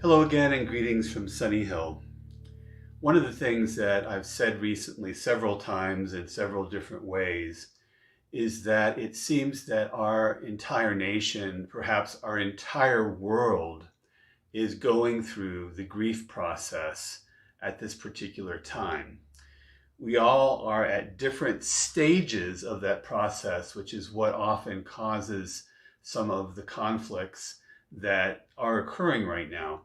Hello again and greetings from Sunny Hill. One of the things that I've said recently several times in several different ways is that it seems that our entire nation, perhaps our entire world, is going through the grief process at this particular time. We all are at different stages of that process, which is what often causes some of the conflicts that are occurring right now.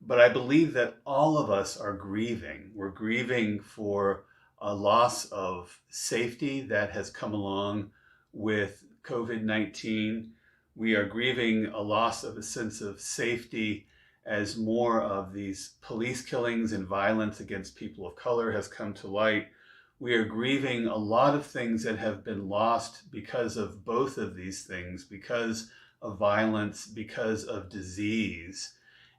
But I believe that all of us are grieving. We're grieving for a loss of safety that has come along with COVID-19. We are grieving a loss of a sense of safety as more of these police killings and violence against people of color has come to light. We are grieving a lot of things that have been lost because of both of these things, because of violence, because of disease.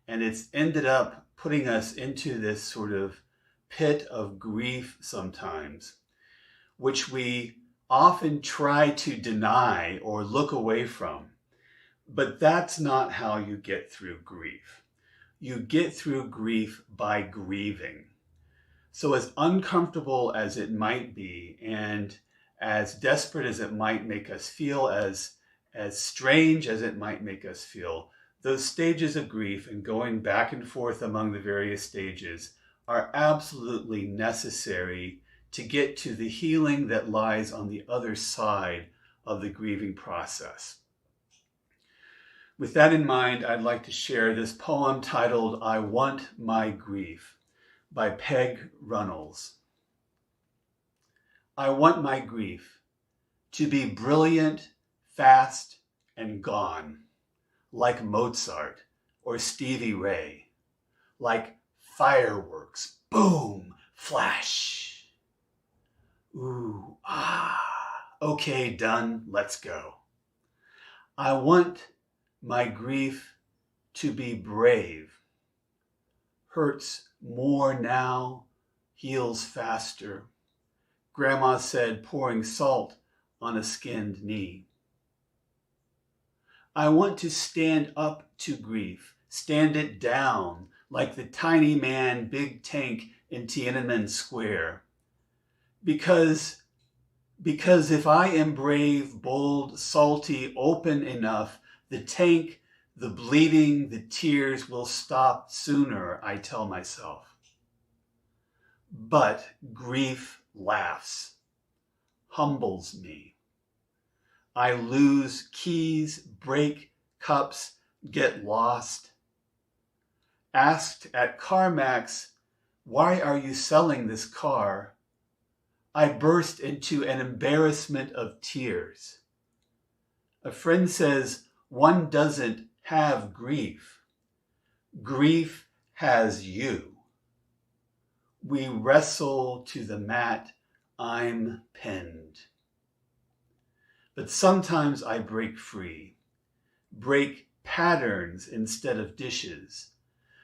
And it's ended up putting us into this sort of pit of grief sometimes, which we often try to deny or look away from. But that's not how you get through grief. You get through grief by grieving. So as uncomfortable as it might be, and as desperate as it might make us feel, as strange as it might make us feel, those stages of grief and going back and forth among the various stages are absolutely necessary to get to the healing that lies on the other side of the grieving process. With that in mind, I'd like to share this poem titled "I Want My Grief" by Peg Runnels. I want my grief to be brilliant, fast, and gone, like Mozart or Stevie Ray, like fireworks, boom, flash. Ooh, okay, done, let's go. I want my grief to be brave. Hurts more now, heals faster. Grandma said, pouring salt on a skinned knee. I want to stand up to grief, stand it down like the tiny man big tank in Tiananmen Square. Because if I am brave, bold, salty, open enough, the tank, the bleeding, the tears will stop sooner, I tell myself. But grief laughs, humbles me. I lose keys, break cups, get lost. Asked at CarMax, why are you selling this car? I burst into an embarrassment of tears. A friend says, one doesn't have grief. Grief has you. We wrestle to the mat, I'm pinned. But sometimes I break free, break patterns instead of dishes,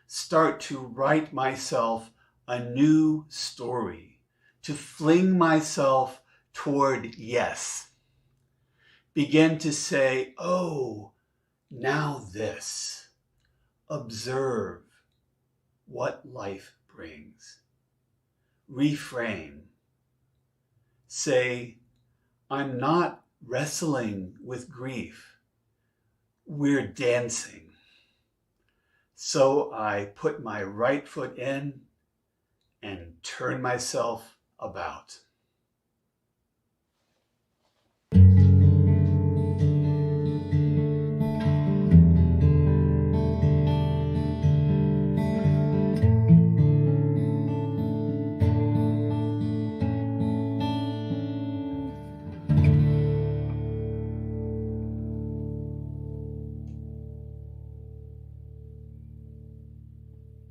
start to write myself a new story, to fling myself toward yes. Begin to say, oh, now this. Observe what life brings. Reframe. Say, I'm not wrestling with grief. We're dancing. So I put my right foot in and turn myself about.